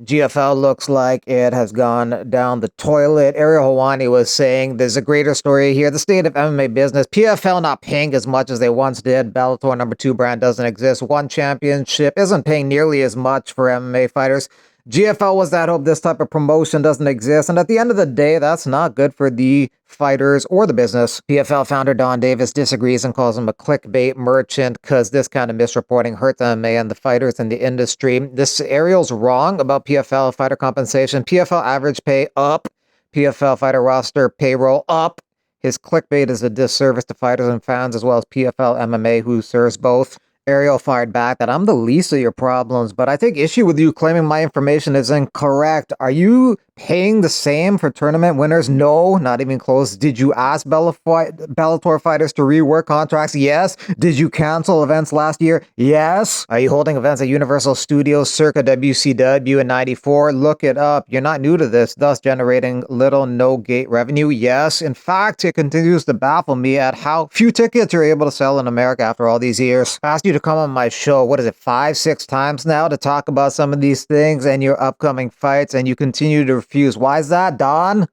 GFL looks like it has gone down the toilet. Ariel Helwani was saying there's a greater story here. The state of MMA business. PFL not paying as much as they once did. Bellator #2 brand doesn't exist. One championship isn't paying nearly as much for MMA fighters. GFL was that hope. This type of promotion doesn't exist. And at the end of the day, that's not good for the fighters or the business. PFL founder Dillon Danis disagrees and calls him a clickbait merchant because this kind of misreporting hurts MMA and the fighters in the industry. This Ariel's wrong about PFL fighter compensation. PFL average pay up. PFL fighter roster payroll up. His clickbait is a disservice to fighters and fans as well as PFL MMA, who serves both. Ariel fired back that I'm the least of your problems, but I take issue with you claiming my information is incorrect. Are you paying the same for tournament winners? No, not even close. Did you ask Bellator fighters to rework contracts? Yes. Did you cancel events last year? Yes. Are you holding events at Universal Studios circa WCW in 94? Look it up. You're not new to this, thus generating little no gate revenue. Yes. In fact, it continues to baffle me at how few tickets you're able to sell in America after all these years. I asked you to come on my show, what is it, 5-6 times now to talk about some of these things and your upcoming fights, and you continue to refuse. Why is that, Don?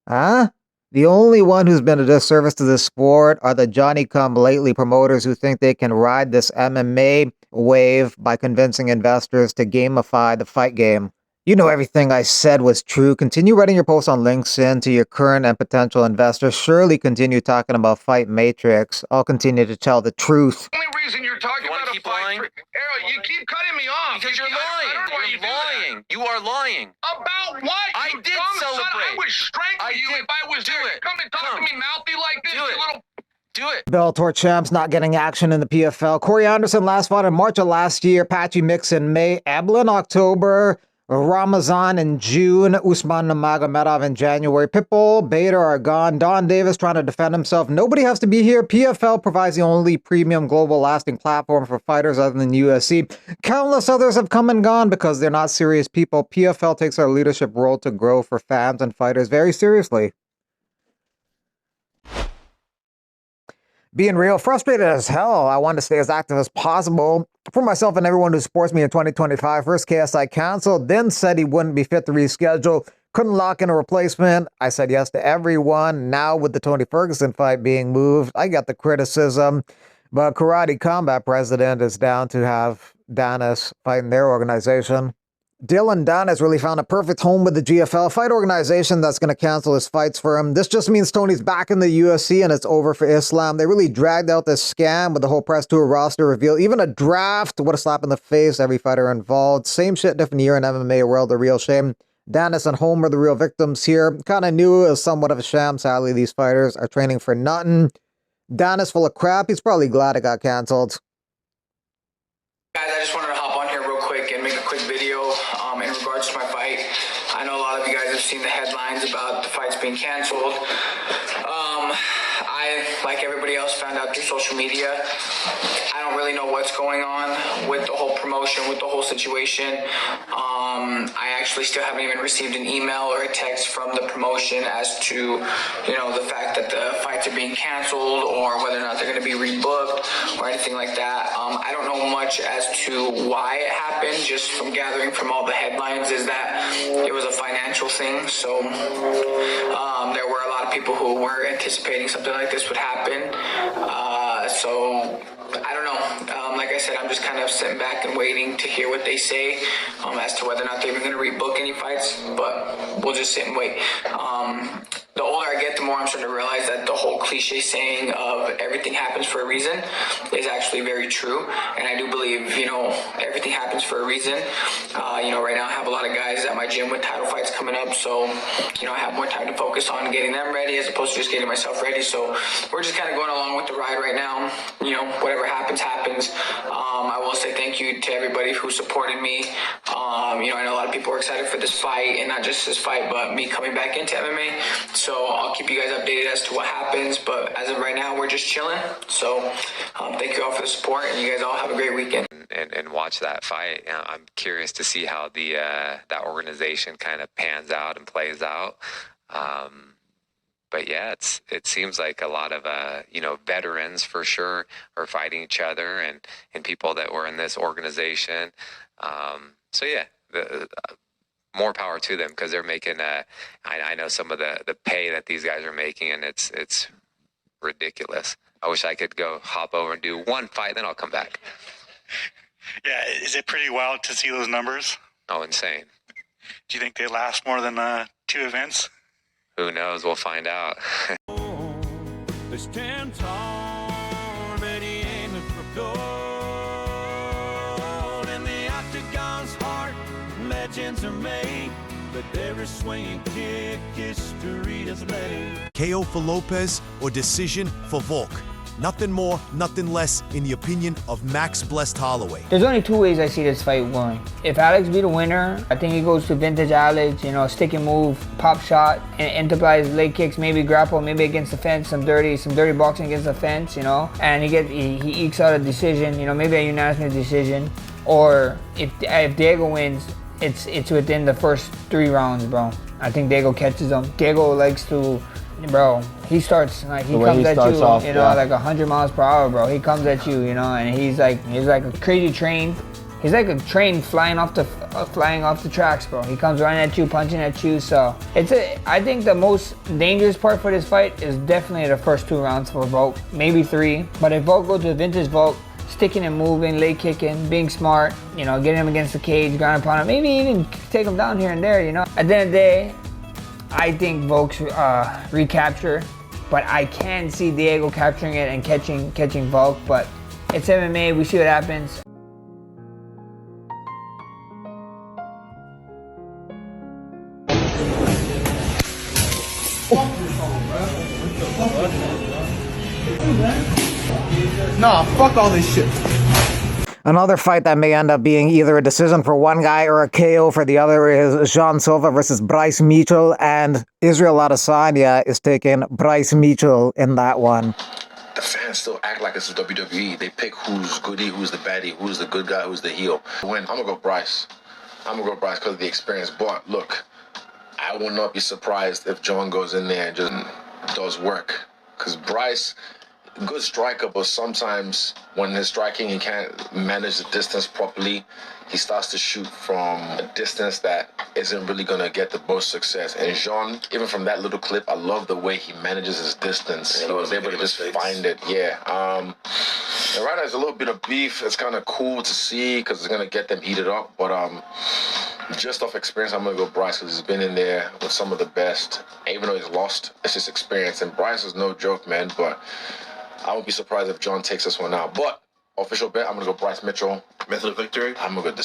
Huh? The only one who's been a disservice to this sport are the Johnny-come-lately promoters who think they can ride this MMA wave by convincing investors to gamify the fight game. You know everything I said was true. Continue writing your posts on LinkedIn to your current and potential investors. Surely continue talking about Fight Matrix. I'll continue to tell the truth. The only reason you're talking about a fight, Ariel, you keep cutting me off. Because you're lying. You're lying. You are lying. About what? I You did dumb celebrate. Son. I would strangle you if I was there. You come and talk to me mouthy like this, you little... Do it. Bellator champs not getting action in the PFL. Corey Anderson last fought in March of last year. Patchy Mix in May. Ebla in October. Ramazan in June. Usman Nurmagomedov in January. Pitbull, Bader are gone. Don Davis trying to defend himself. Nobody has to be here. PFL provides the only premium global lasting platform for fighters other than UFC. Countless others have come and gone because they're not serious people. PFL takes our leadership role to grow for fans and fighters very seriously. Being real, frustrated as hell. I want to stay as active as possible for myself and everyone who supports me in 2025. First KSI canceled, then said he wouldn't be fit to reschedule. Couldn't lock in a replacement. I said yes to everyone. Now with the Tony Ferguson fight being moved, I got the criticism. But Karate Combat president is down to have Danis fight in their organization. Dillon Danis really found a perfect home with the GFL fight organization that's going to cancel his fights for him. This just means Tony's back in the UFC and it's over for Islam. They really dragged out this scam with the whole press tour roster reveal. Even a draft. What a slap in the face. Every fighter involved. Same shit, different year in MMA world. A real shame. Danis and Holm are the real victims here. Kind of knew it was somewhat of a sham. Sadly, these fighters are training for nothing. Danis full of crap. He's probably glad it got canceled. Guys, I just wanted to hop on here real quick and make a quick video in regards to my fight. I know a lot of you guys have seen the headlines about the fights being canceled. I, like everybody else, found out through social media. I don't really know what's going on with the whole promotion, with the whole situation. I actually still haven't even received an email or a text from the promotion as to, the fact that the fights are being canceled or whether or not they're going to be rebooked or anything like that. I don't know much as to why it happened. Just from gathering from all the headlines is that it was a financial thing. So there were a lot of people who were anticipating something like this would happen. So I don't know. Like I said, I'm just kind of sitting back and waiting to hear what they say as to whether or not they're even going to rebook any fights. But we'll just sit and wait. The older I get, the more I'm starting to realize that the whole cliche saying of everything happens for a reason is actually very true. And I do believe, everything happens for a reason. Right now I have a lot of guys at my gym with title fights coming up. So, I have more time to focus on getting them ready as opposed to just getting myself ready. So we're just kind of going along with the ride right now. Whatever happens, happens. I will say thank you to everybody who supported me. I know a lot of people are excited for this fight, and not just this fight, but me coming back into MMA. So I'll keep you guys updated as to what happens. But as of right now, we're just chilling. So thank you all for the support, and you guys all have a great weekend. And watch that fight. I'm curious to see how the that organization kind of pans out and plays out. But yeah, it seems like a lot of veterans for sure are fighting each other and people that were in this organization. So yeah, more power to them, because they're making I know some of the pay that these guys are making, and it's ridiculous. I wish I could go hop over and do one fight, then I'll come back. Yeah, is it pretty wild to see those numbers? Oh, insane. Do you think they last more than 2 events? Who knows? We'll find out. They stand tall, but he aiming for gold. In the octagon's heart, legends are made, but every swinging kick history has made. KO for Lopez or decision for Volk. Nothing more, nothing less, in the opinion of Max Blessed Holloway. There's only 2 ways I see this fight going. If Alex be the winner, I think he goes to vintage Alex, you know, stick and move, pop shot, and enterprise leg kicks, maybe grapple, maybe against the fence, some dirty boxing against the fence, you know, and he ekes out a decision, you know, maybe a unanimous decision. Or if Diego wins, it's within the first 3 rounds, bro. I think Diego catches him. Diego likes to, bro, he starts, like, he comes at you, off, you know, like 100 miles per hour, bro. He comes at you, you know, and he's like a crazy train. He's like a train flying off the tracks, bro. He comes running at you, punching at you. So I think the most dangerous part for this fight is definitely the first 2 rounds for Volk, maybe 3. But if Volk goes to vintage Volk, sticking and moving, leg kicking, being smart, you know, getting him against the cage, ground upon him, maybe even take him down here and there, you know. At the end of the day, I think Volk's recapture, but I can see Diego capturing it and catching Volk. But it's MMA. We see what happens. Nah, fuck all this shit. Another fight that may end up being either a decision for one guy or a KO for the other is Jean Silva versus Bryce Mitchell, and Israel Adesanya is taking Bryce Mitchell in that one. The fans still act like it's WWE. They pick who's goody, who's the baddie, who's the good guy, who's the heel. When I'm gonna go Bryce. I'm gonna go Bryce because of the experience. But look, I will not be surprised if John goes in there and just does work. Because Bryce, good striker, but sometimes when his striking, he can't manage the distance properly. He starts to shoot from a distance that isn't really going to get the most success. And Jean, even from that little clip, I love the way he manages his distance. He was able to just find it. Yeah. And right now, there's a little bit of beef. It's kind of cool to see because it's going to get them heated up. But just off experience, I'm going to go Bryce because he's been in there with some of the best. And even though he's lost, it's just experience. And Bryce is no joke, man. But I won't be surprised if John takes this one out. But official bet, I'm going to go Bryce Mitchell. Method of victory, I'm going to go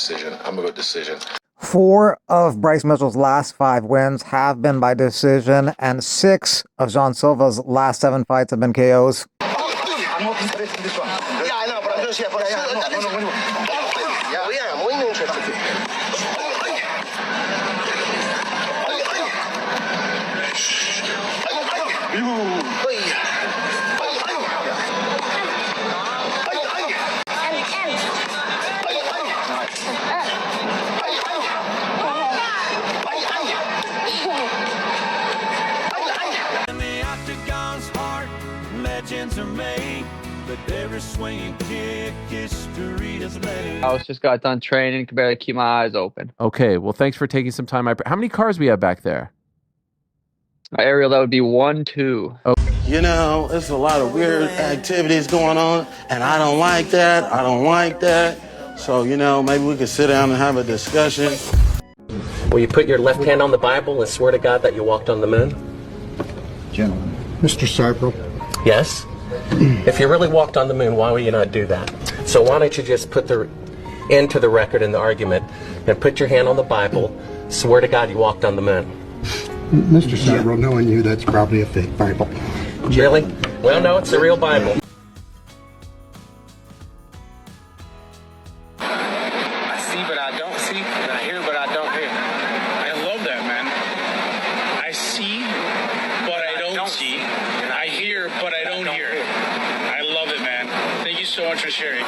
decision. 4 of Bryce Mitchell's last 5 wins have been by decision, and 6 of Jean Silva's last 7 fights have been KOs. I'm not interested in this one. Yeah, I know, but I'm just here for I'm interested. Legends are made, but every swinging kick history has made. I just got done training, could barely keep my eyes open. Okay, well, thanks for taking some time. How many cars we have back there? Ariel, that would be 1, 2. Oh. You know, there's a lot of weird activities going on, and I don't like that. So, you know, maybe we could sit down and have a discussion. Will you put your left hand on the Bible and swear to God that you walked on the moon? Gentlemen. Mr. Cyprel. Yes? If you really walked on the moon, why would you not do that? So why don't you just put the end to the record in the argument and put your hand on the Bible, swear to God you walked on the moon. Mr. Cyprel, knowing you, that's probably a fake Bible. Really? Well, no, it's the real Bible. I see, but I don't see, and I hear, but I don't hear. I love that, man. I see, but I don't see. I hear, but I don't hear. I love it, man. Thank you so much for sharing.